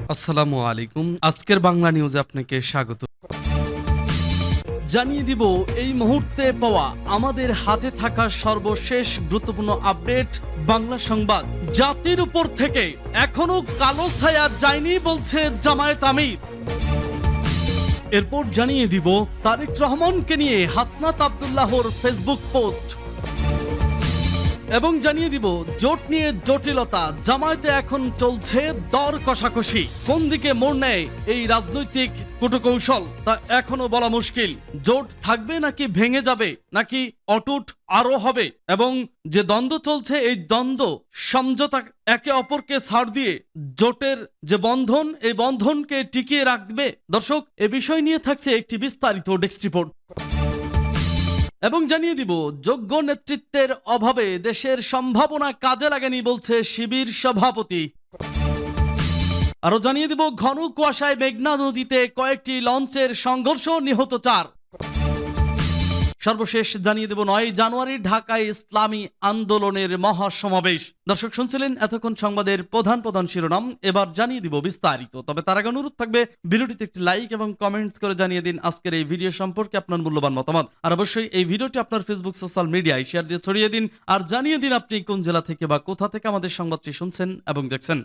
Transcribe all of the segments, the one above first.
আসসালামু আলাইকুম। আজকের বাংলা নিউজে আপনাকে স্বাগত। জানিয়ে দিব এই মুহূর্তে পাওয়া আমাদের হাতে থাকা সর্বশেষ গুরুত্বপূর্ণ আপডেট। বাংলা সংবাদ। জাতির উপর থেকে এখনো কালো ছায়া যায়নি বলছে জামায়াত আমির। এরপর জানিয়ে দিব তারেক রহমানকে নিয়ে হাসনাত আব্দুল্লাহর ফেসবুক পোস্ট এবং জানিয়ে দিব জোট নিয়ে জটিলতা। জামায়াতে এখন চলছে দর কষাকষি। কোন দিকে মোড় নেয় এই রাজনৈতিক কূটকৌশল তা এখনো বলা মুশকিল। জোট থাকবে নাকি ভেঙে যাবে, নাকি অটুট আরো হবে, এবং যে দ্বন্দ্ব চলছে এই দ্বন্দ্ব সমঝোতা একে অপরকে ছাড় দিয়ে জোটের যে বন্ধন এই বন্ধনকে টিকিয়ে রাখবে। দর্শক, এ বিষয় নিয়ে থাকছে একটি বিস্তারিত ডেস্ক রিপোর্ট এবং জানিয়ে দিব যোগ্য নেতৃত্বের অভাবে দেশের সম্ভাবনা কাজে লাগেনি বলছে শিবির সভাপতি। আরো জানিয়ে দিব ঘন কুয়াশায় মেঘনা নদীতে কয়েকটি লঞ্চের সংঘর্ষ, নিহত 4। সর্বশেষ জানিয়ে দেব 9 জানুয়ারি ঢাকায় ইসলামী আন্দোলনের মহাসমাবেশ। দর্শক, শুনছিলেন এতক্ষণ সংবাদের প্রধান প্রধান শিরোনাম। এবার জানিয়ে দিব বিস্তারিত। তবে তার আগে অনুরোধ থাকবে ভিডিওটিতে একটি লাইক এবং কমেন্টস করে জানিয়ে দিন আজকের এই ভিডিও সম্পর্কে আপনার মূল্যবান মতামত। আর অবশ্যই এই ভিডিওটি আপনার ফেসবুক সোশ্যাল মিডিয়ায় শেয়ার দিয়ে ছড়িয়ে দিন। আর জানিয়ে দিন আপনি কোন জেলা থেকে বা কোথা থেকে আমাদের সংবাদটি শুনছেন এবং দেখছেন।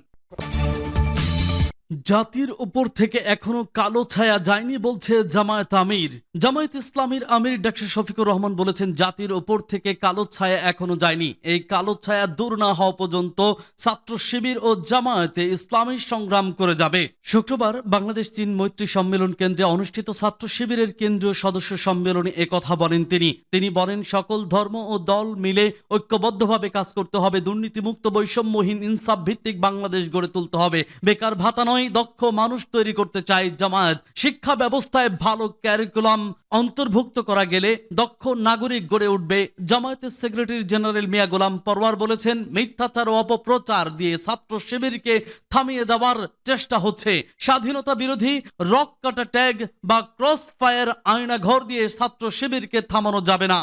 জাতির উপর থেকে এখনো কালো ছায়া যায়নি বলছে জামায়াত আমির। জামায়াত ইসলামীর আমির ডক্টর শফিকুর রহমান বলেছেন, জাতির উপর থেকে কালো ছায়া এখনো যায়নি। এই কালো ছায়া দূর না হওয়া পর্যন্ত ছাত্র শিবির ও জামায়াতে ইসলামী সংগ্রাম করে যাবে। শুক্রবার বাংলাদেশ চীন মৈত্রী সম্মেলন কেন্দ্রে অনুষ্ঠিত ছাত্র শিবিরের কেন্দ্রীয় সদস্য সম্মেলনে একথা বলেন তিনি বলেন, সকল ধর্ম ও দল মিলে ঐক্যবদ্ধভাবে কাজ করতে হবে। দুর্নীতিমুক্ত বৈষম্যহীন ইনসাফ ভিত্তিক বাংলাদেশ গড়ে তুলতে হবে। বেকার ভাতা নয়, দক্ষ মানুষ তৈরি করতে চায় জামায়াত। শিক্ষা ব্যবস্থায় ভালো ক্যারিকুলাম অন্তর্ভুক্ত করা গেলে দক্ষ নাগরিক গড়ে উঠবে। জামায়াতের সেক্রেটারি জেনারেল মিয়া গোলাম পরওয়ার বলেছেন, মিথ্যাচার ও অপপ্রচার দিয়ে ছাত্র শিবিরকে থামিয়ে দেওয়ার চেষ্টা হচ্ছে। স্বাধীনতা বিরোধী রক কাটা ট্যাগ বা ক্রস ফায়ার আয়নাঘর দিয়ে ছাত্র শিবিরকে থামানো যাবে না।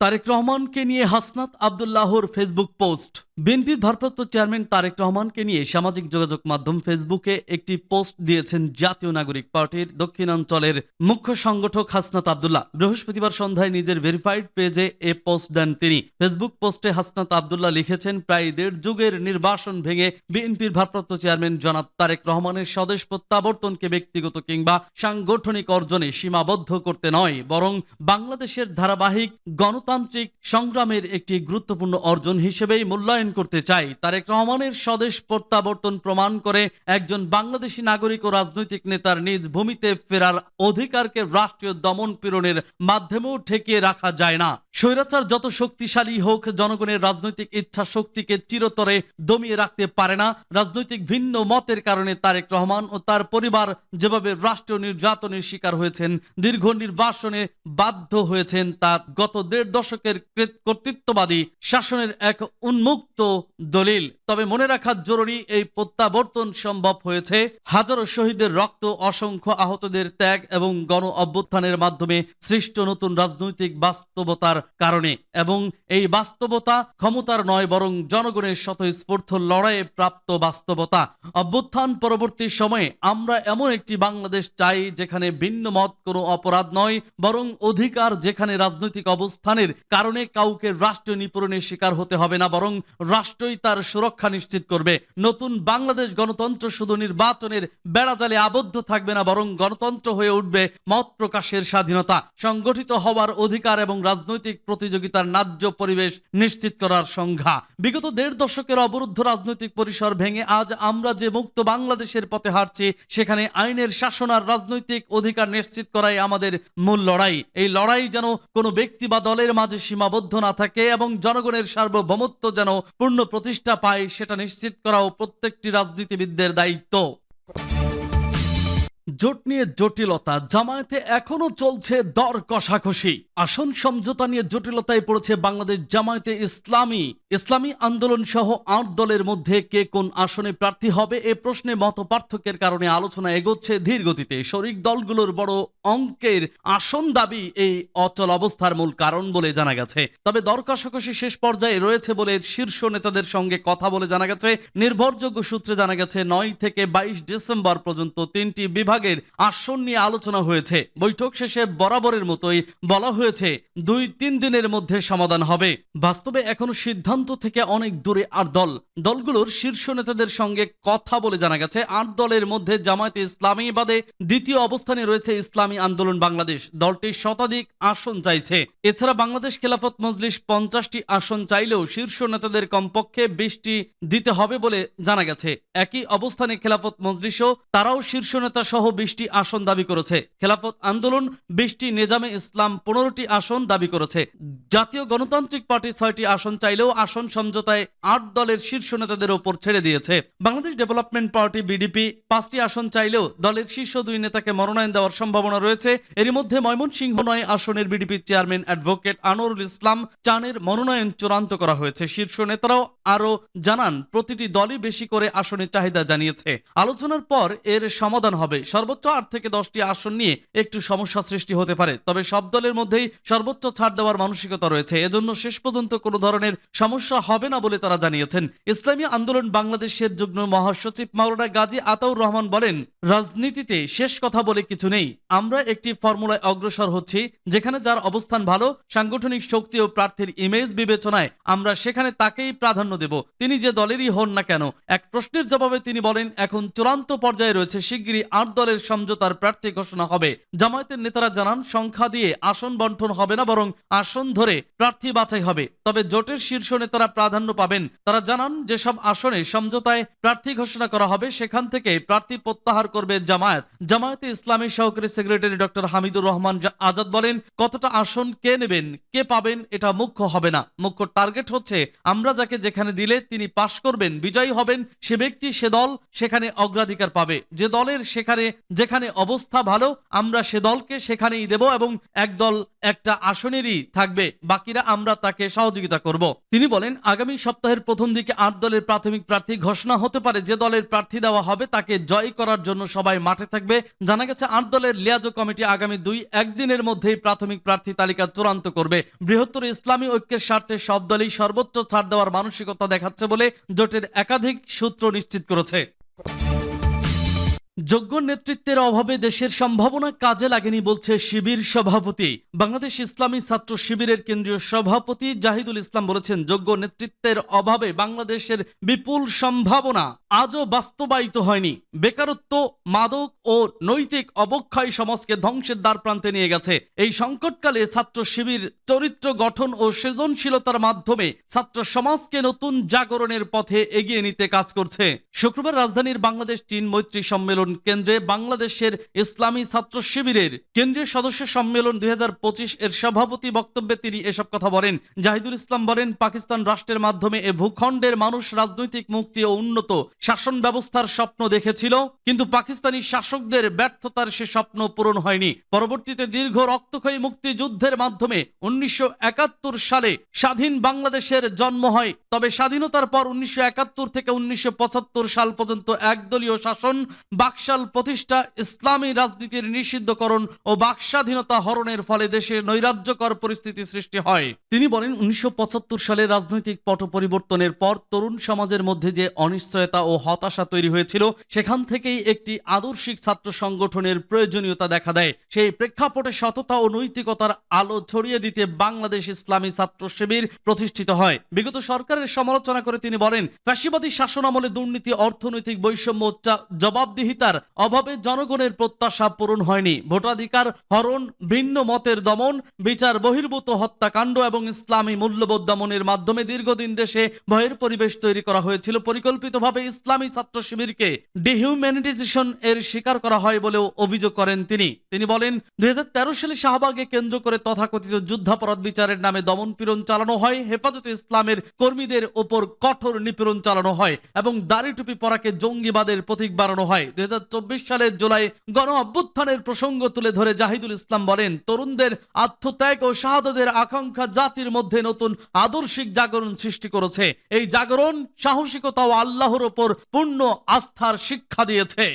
তারেক রহমানকে নিয়ে হাসনাত আব্দুল্লাহর ফেসবুক পোস্ট। বিএনপির ভারপ্রাপ্ত চেয়ারম্যান তারেক রহমানকে নিয়ে সামাজিক যোগাযোগ মাধ্যম ফেসবুকে একটি পোস্ট দিয়েছেন জাতীয় নাগরিক পার্টির দক্ষিণাঞ্চলের মুখ্য সংগঠক হাসনাত আব্দুল্লাহ। বৃহস্পতিবার সন্ধ্যায় নিজের ভেরিফাইড পেজে এ পোস্ট দেন তিনি। ফেসবুক পোস্টে হাসনাত আব্দুল্লাহ লিখেছেন, প্রায় 1.5 যুগের নির্বাসন ভেঙে বিএনপির ভারপ্রাপ্ত চেয়ারম্যান জনাব তারেক রহমানের স্বদেশ প্রত্যাবর্তনকে ব্যক্তিগত কিংবা সাংগঠনিক অর্জনে সীমাবদ্ধ করতে নয়, বরং বাংলাদেশের ধারাবাহিক গণতান্ত্রিক সংগ্রামের একটি গুরুত্বপূর্ণ অর্জন হিসেবেই মূল্যায়ন করতে চাই। তারেক রহমানের স্বদেশ প্রত্যাবর্তন প্রমাণ করে একজন বাংলাদেশী নাগরিক ও রাজনৈতিক নেতার নিজ ভূমিতে ফেরার অধিকারকে রাষ্ট্রীয় দমন পীড়নের মাধ্যমেও ঠেকিয়ে রাখা যায় না। স্বৈরাচার যত শক্তিশালী হোক, জনগণের রাজনৈতিক ইচ্ছা শক্তিকে চিরতরে দমিয়ে রাখতে পারে না। রাজনৈতিক ভিন্ন মতের কারণে তারেক রহমান ও তার পরিবার যেভাবে রাষ্ট্রীয় নির্যাতনের শিকার হয়েছেন, দীর্ঘ নির্বাসনে বাধ্য হয়েছেন, তা গত 1.5 দশকের কর্তৃত্ববাদী শাসনের এক উন্মুক্ত দলিল। তবে মনে রাখা জরুরি, এই প্রত্যাবর্তন সম্ভব হয়েছে হাজারো শহীদের রক্ত, অসংখ্য আহতদের ত্যাগ এবং গণ অভ্যুত্থানের মাধ্যমে সৃষ্ট নতুন রাজনৈতিক বাস্তবতার কারণে। এবং এই বাস্তবতা ক্ষমতার নয়, বরং জনগণের স্বতঃস্ফূর্ত লড়াইয়ে প্রাপ্ত বাস্তবতা। অভ্যুত্থান পরবর্তী সময়ে আমরা এমন একটি বাংলাদেশ চাই যেখানে ভিন্ন মত কোনো অপরাধ নয়, বরং অধিকার। যেখানে রাজনৈতিক অবস্থানের কারণে কাউকে রাষ্ট্রীয় নিপীড়নের শিকার হতে হবে না, বরং রাষ্ট্রই তার সুরক্ষা নিশ্চিত করবে। নতুন বাংলাদেশ গণতন্ত্র শুধু নির্বাচনের বেড়াজালে আবদ্ধ থাকবে না, বরং গণতন্ত্র হয়ে উঠবে মত প্রকাশের স্বাধীনতা, সংগঠিত হওয়ার অধিকার এবং রাজনৈতিক প্রতিযোগিতার ন্যায্য পরিবেশ নিশ্চিত করার সংজ্ঞা। বিগত 1.5 দশকের অবরুদ্ধ রাজনৈতিক পরিসর ভেঙে আজ আমরা যে মুক্ত বাংলাদেশের পথে হাঁটছি, সেখানে আইনের শাসন আর রাজনৈতিক অধিকার নিশ্চিত করাই আমাদের মূল লড়াই। এই লড়াই যেন কোনো ব্যক্তি বা দলের মাঝে সীমাবদ্ধ না থাকে এবং জনগণের সার্বভৌমত্ব যেন পূর্ণ প্রতিষ্ঠা পায়, সেটা নিশ্চিত করাও প্রত্যেকটি রাজনীতিবিদদের দায়িত্ব। জোট নিয়ে জটিলতা, জামায়াতে এখনো চলছে দর কষাকষি। আসন সমঝোতা নিয়ে জটিলতায় পড়েছে বাংলাদেশ জামায়াতে ইসলামী আন্দোলন সহ ৮ দলের মধ্যে কে কোন আসনে প্রার্থী হবে এ প্রশ্নে মত পার্থক্যের কারণে আলোচনা এগোচ্ছে ধীর গতিতে। শরিক দলগুলোর বড় অঙ্কের আসন দাবি এই অচল অবস্থার মূল কারণ বলে জানা গেছে। তবে দর কষাকষি শেষ পর্যায়ে রয়েছে বলে শীর্ষ নেতাদের সঙ্গে কথা বলে জানা গেছে। নির্ভরযোগ্য সূত্রে জানা গেছে ৯ থেকে ২২ ডিসেম্বর পর্যন্ত ৩টি বিভাগের আসন নিয়ে আলোচনা হয়েছে। বৈঠক শেষে বরাবরের মতোই বলা হয়েছে ২-৩ দিনের মধ্যে সমাধান হবে। বাস্তবে এখনো সিদ্ধান্ত থেকে অনেক দূরে ৮ দলগুলোর শীর্ষ নেতাদের সঙ্গে কথা বলে জানা গেছে ৮ দলের মধ্যে জামায়াতে ইসলামী বাদে দ্বিতীয় অবস্থানে রয়েছে ইসলামী আন্দোলন বাংলাদেশ। দলটি শতাধিক আসন চাইছে। এছাড়া বাংলাদেশ খেলাফত মজলিস ৫০টি আসন চাইলেও শীর্ষ নেতাদের কমপক্ষে ২০টি দিতে হবে বলে জানা গেছে। একই অবস্থানে খেলাফত মজলিসও তারাও শীর্ষ নেতা সহ ২০টি আসন দাবি করেছে। খেলাফত আন্দোলন ২০টি, নিজামে ইসলাম ১৫টি আসন দাবি করেছে। জাতীয় গণতান্ত্রিক পার্টি ৬টি আসন চাইলেও আসন সমঝোতায় ৮ দলের শীর্ষ নেতাদের ওপর ছেড়ে দিয়েছে। বাংলাদেশ ডেভেলপমেন্ট পার্টি বিডিপি ৫টি আসন চাইলেও দলের শীর্ষ ২ নেতাকে মনোনয়ন দেওয়ার সম্ভাবনা রয়েছে। এরই মধ্যে ময়মনসিংহ ৯ আসনের BDP chairman advocate Anwarul Islam চানের মনোনয়ন চূড়ান্ত করা হয়েছে। শীর্ষ নেতারাও আরও জানান প্রতিটি দলই বেশি করে আসনের চাহিদা জানিয়েছে। আলোচনার পর এর সমাধান হবে। সর্বোচ্চ ৮ থেকে ১০টি আসন নিয়ে একটু সমস্যা সৃষ্টি হতে পারে, তবে সব দলের মধ্যেই সর্বোচ্চ ছাড় দেওয়ার মানসিকতা রয়েছে। এজন্য শেষ পর্যন্ত কোনো ধরনের সমস্যা হবে না বলে তারা জানিয়েছেন। ইসলামী আন্দোলন বাংলাদেশের যুগ্ম মহাসচিব মাওলানা গাজী আতাউর রহমান বলেন, রাজনীতিতে শেষ কথা বলে কিছু নেই। আমরা একটি ফর্মুলায় অগ্রসর হচ্ছি, যেখানে যার অবস্থান ভালো, সাংগঠনিক শক্তি ও প্রার্থীর ইমেজ বিবেচনায় আমরা সেখানে তাকেই প্রাধান্য দেব, তিনি যে দলেরই হন না কেন। এক প্রশ্নের জবাবে তিনি বলেন, এখন চূড়ান্ত পর্যায়ে রয়েছে, শিগগিরই ৮ দলের সমঝোতার প্রার্থী ঘোষণা হবে। জামায়াতের নেতারা জানান সংখ্যা দিয়ে আসন বন্টন হবে না, বরং আসন ধরে প্রার্থী বাছাই হবে। তবে জোটের শীর্ষ নেতারা প্রাধান্য পাবেন। তারা জানান যেসব আসনে সমঝোতায় প্রার্থী ঘোষণা করা হবে সেখান থেকে প্রার্থী প্রত্যাহার করবে জামায়াতে ইসলামী সহকারী সেক্রেটারি ডক্টর হামিদুর রহমান আজাদ বলেন, কতটা আসন কে নেবেন, কে পাবেন এটা মুখ্য হবে না। মুখ্য টার্গেট হচ্ছে আমরা যাকে যেখানে দিলে তিনি পাশ করবেন, বিজয়ী হবেন, সে ব্যক্তি সে দল সেখানে অগ্রাধিকার পাবে। যে দলের যেখানে অবস্থা ভালো আমরা সে দলকে সেখানেই দেব এবং এক দল একটা আসনেরই থাকবে, বাকিরা আমরা তাকে সহযোগিতা করব। তিনি বলেন, আগামী সপ্তাহের প্রথম দিকে ৮ দলের প্রাথমিক প্রার্থী ঘোষণা হতে পারে। যে দলের প্রার্থী দেওয়া হবে তাকে জয় করার জন্য সবাই মাঠে থাকবে। জানা গেছে ৮ দলের লিয়াজো কমিটি আগামী ২-১ দিনের মধ্যেই প্রাথমিক প্রার্থী তালিকা চূড়ান্ত করবে। বৃহত্তর ইসলামী ঐক্যের স্বার্থে সব দলই সর্বোচ্চ ছাড় দেওয়ার মানসিকতা দেখাচ্ছে বলে জোটের একাধিক সূত্র নিশ্চিত করেছে। যোগ্য নেতৃত্বের অভাবে দেশের সম্ভাবনা কাজে লাগেনি বলছে শিবির সভাপতি। বাংলাদেশ ইসলামী ছাত্র শিবিরের কেন্দ্রীয় সভাপতি জাহিদুল ইসলাম বলেছেন, যোগ্য নেতৃত্বের অভাবে বাংলাদেশের বিপুল সম্ভাবনা আজও বাস্তবায়িত হয়নি। বেকারত্ব, মাদক ও নৈতিক অবক্ষয় সমাজকে ধ্বংসের দ্বারপ্রান্তে নিয়ে গেছে। এই সংকটকালে ছাত্র শিবির চরিত্র গঠন ও সৃজনশীলতার মাধ্যমে ছাত্র সমাজকে নতুন জাগরণের পথে এগিয়ে নিতে কাজ করছে। শুক্রবার রাজধানীর বাংলাদেশ চীন মৈত্রী সম্মেলন কেন্দ্রে বাংলাদেশের ইসলামী ছাত্র শিবিরের কেন্দ্রীয় সদস্য সম্মেলন ২০২৫ এর সভাপতি বক্তব্যে তিনি এসব কথা বলেন। জাহিদুল ইসলাম বলেন, পাকিস্তান রাষ্ট্রের মাধ্যমে এ ভূখণ্ডের মানুষ রাজনৈতিক মুক্তি ও উন্নত শাসন ব্যবস্থার স্বপ্ন দেখেছিল, কিন্তু পাকিস্তানি শাসকদের ব্যর্থতার সে স্বপ্ন পূরণ হয়নি। পরবর্তীতে দীর্ঘ রক্তক্ষয়ী মুক্তিযুদ্ধের মাধ্যমে ১৯৭১ সালে স্বাধীন বাংলাদেশের জন্ম হয়। তবে স্বাধীনতার পর ১৯৭১ থেকে ১৯৭৫ সাল পর্যন্ত একদলীয় শাসন, বাকশাল প্রতিষ্ঠা, ইসলামী রাজনীতির নিষিদ্ধকরণ ও বাকস্বাধীনতা হরণের ফলে দেশে নৈরাজ্যকর পরিস্থিতি সৃষ্টি হয়। তিনি বলেন, ১৯৭৫ সালে রাজনৈতিক পট পরিবর্তনের পর তরুণ সমাজের মধ্যে যে অনিশ্চয়তা ও হতাশা তৈরি হয়েছিল, সেখান থেকেই একটি আদর্শিক ছাত্র সংগঠনের প্রয়োজনীয়তা দেখা দেয়। সেই প্রেক্ষাপটে সততা ও নৈতিকতার আলো ছড়িয়ে দিতে বাংলাদেশ ইসলামী ছাত্র শিবির প্রতিষ্ঠিত হয়। বিগত সরকারের সমালোচনা করে তিনি বলেন, ফ্যাসিবাদী শাসন আমলে দুর্নীতি, অর্থনৈতিক বৈষম্য, জবাবদিহিতার অভাবে জনগণের প্রত্যাশা পূরণ হয়নি। ভোটাধিকার হরণ, ভিন্ন মতের দমন, বিচার বহির্ভূত হত্যাকাণ্ড এবং ইসলামী মূল্যবোধ দমনের মাধ্যমে দীর্ঘদিন দেশে ভয়ের পরিবেশ তৈরি করা হয়েছিল। পরিকল্পিতভাবে ইসলামী ছাত্র শিবিরকে ডিহিউম্যানিটাইজেশন এর শিকার করা হয় বলেও অভিযোগ করেন তিনি বলেন, ২০১৩ সালে শাহবাগে কেন্দ্র করে তথাকথিত যুদ্ধাপরাধ বিচারের নামে দমন-পীড়ন চালানো হয়। হেফাজতে ইসলামের কর্মীদের ওপর কঠোর নিপীড়ন চালানো হয় এবং দাড়ি টুপি পরাকে জঙ্গিবাদের প্রতীক বানানো হয়। 2024 সালের জুলাই গণ অভ্যুত্থানের প্রসঙ্গ তুলে ধরে জাহিদুল ইসলাম বলেন, তরুণদের আত্মত্যাগ ও শাহাদাতের আকাঙ্ক্ষা জাতির মধ্যে নতুন আদর্শিক জাগরণ সৃষ্টি করেছে। এই জাগরণ সাহসিকতা ও আল্লাহর ওপর পূর্ণ আস্থার শিক্ষা দিয়েছে।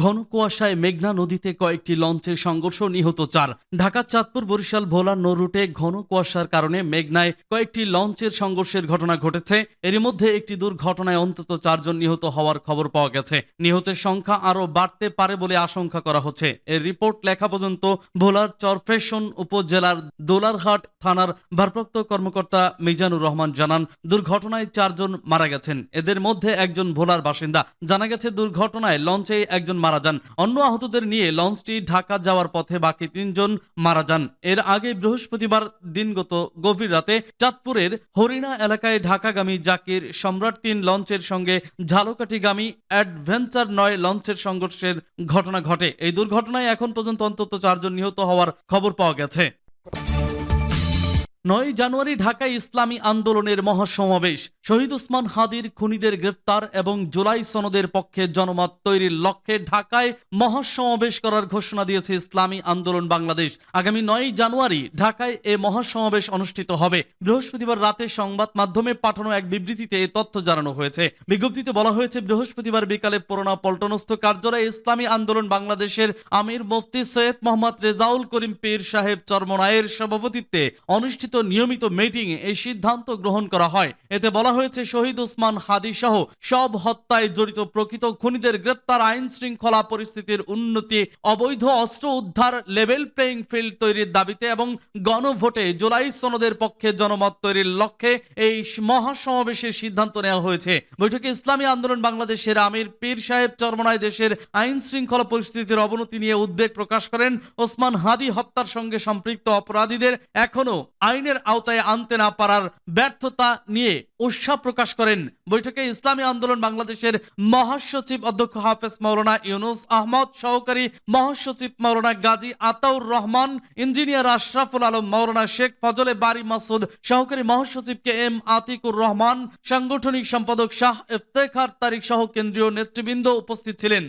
ঘন কুয়াশায় মেঘনা নদীতে কয়েকটি লঞ্চের সংঘর্ষ, নিহত 4। ঢাকা চাঁদপুর বরিশাল ভোলা নৌ রুটে ঘন কুয়াশার কারণে মেঘনায় কয়েকটি লঞ্চের সংঘর্ষের ঘটনা ঘটেছে। এরই মধ্যে একটি দুর্ঘটনায় অন্তত 4 জন নিহত হওয়ার খবর পাওয়া গেছে। নিহতের সংখ্যা আরও বাড়তে পারে বলে আশঙ্কা করা হচ্ছে। এর রিপোর্ট লেখা পর্যন্ত ভোলার চরফ্যাশন উপজেলার দোলারহাট থানার ভারপ্রাপ্ত কর্মকর্তা মিজানুর রহমান জানান, দুর্ঘটনায় 4 জন মারা গেছেন। এদের মধ্যে একজন ভোলার বাসিন্দা। জানা গেছে দুর্ঘটনায় লঞ্চে একজন মারা যান। অন্য আহতদের নিয়ে লঞ্চটি ঢাকা যাওয়ার পথে বাকি 3 জন মারা যান। এর আগে বৃহস্পতিবার দিনগত গভীর রাতে চাঁদপুরের হরিণা এলাকায় ঢাকাগামী জাকির সম্রাট 3 লঞ্চের সঙ্গে ঝালকাঠিগামী অ্যাডভেঞ্চার 9 লঞ্চের সংঘর্ষের ঘটনা ঘটে। এই দুর্ঘটনায় এখন পর্যন্ত অন্তত 4 জন নিহত হওয়ার খবর পাওয়া গেছে। 9 জানুয়ারি ঢাকায় ইসলামী আন্দোলনের মহাসমাবেশ। শহীদ ওসমান হাদির খুনিদের গ্রেপ্তার এবং জুলাই সনদের পক্ষে জনমত তৈরির লক্ষ্যে ঢাকায় মহাসমাবেশ করার ঘোষণা দিয়েছে ইসলামী আন্দোলন বাংলাদেশ। আগামী 9 জানুয়ারি ঢাকায় এ মহাসমাবেশ অনুষ্ঠিত হবে। বৃহস্পতিবার রাতে সংবাদ মাধ্যমে পাঠানো এক বিবৃতিতে এ তথ্য জানানো হয়েছে। বিজ্ঞপ্তিতে বলা হয়েছে, বৃহস্পতিবার বিকালে পুরোনো পল্টনস্থ কার্যালয়ে ইসলামী আন্দোলন বাংলাদেশের আমির মুফতি সৈয়দ মোহাম্মদ রেজাউল করিম পীর সাহেব চরমনায়ের সভাপতিত্বে অনুষ্ঠিত নিয়মিত মিটিং এই সিদ্ধান্ত গ্রহণ করা হয়। এতে বলা হয়েছে, শহীদ ওসমান হাদি সহ সব হত্যায় জড়িত প্রকৃত খুনিদের গ্রেপ্তার, আইন শৃঙ্খলা পরিস্থিতির উন্নতি, অবৈধ অস্ত্র উদ্ধার, লেভেল প্লেইং ফিল্ড তৈরির দাবিতে এবং গণভোটে জুলাই সনদের পক্ষে জনমত তৈরির লক্ষ্যে এই মহাসমাবেশের সিদ্ধান্ত নেওয়া হয়েছে। বৈঠকে ইসলামী আন্দোলন বাংলাদেশের আমির পীর সাহেব চরমনায় দেশের আইন শৃঙ্খলা পরিস্থিতির অবনতি নিয়ে উদ্বেগ প্রকাশ করেন। ওসমান হাদি হত্যার সঙ্গে সম্পৃক্ত অপরাধীদের এখনো আইনের আওতায় আনতে না পারার ব্যর্থতা নিয়ে উৎসাহ প্রকাশ করেন। বৈঠকে ইসলামী আন্দোলন বাংলাদেশের মহাসচিব অধ্যক্ষ হাফেজ মাওলানা ইউনুস আহমদ, সহকারী মহাসচিব মাওলানা গাজী আতাউর রহমান, ইঞ্জিনিয়ার আশরাফুল আলম, মাওলানা শেখ ফজলে বারি মাসুদ, সহকারী মহাসচিব কে এম আতিকুর রহমান, সাংগঠনিক সম্পাদক শাহ ইফতেখার তারিক সহ কেন্দ্রীয় নেতৃবৃন্দ উপস্থিত ছিলেন।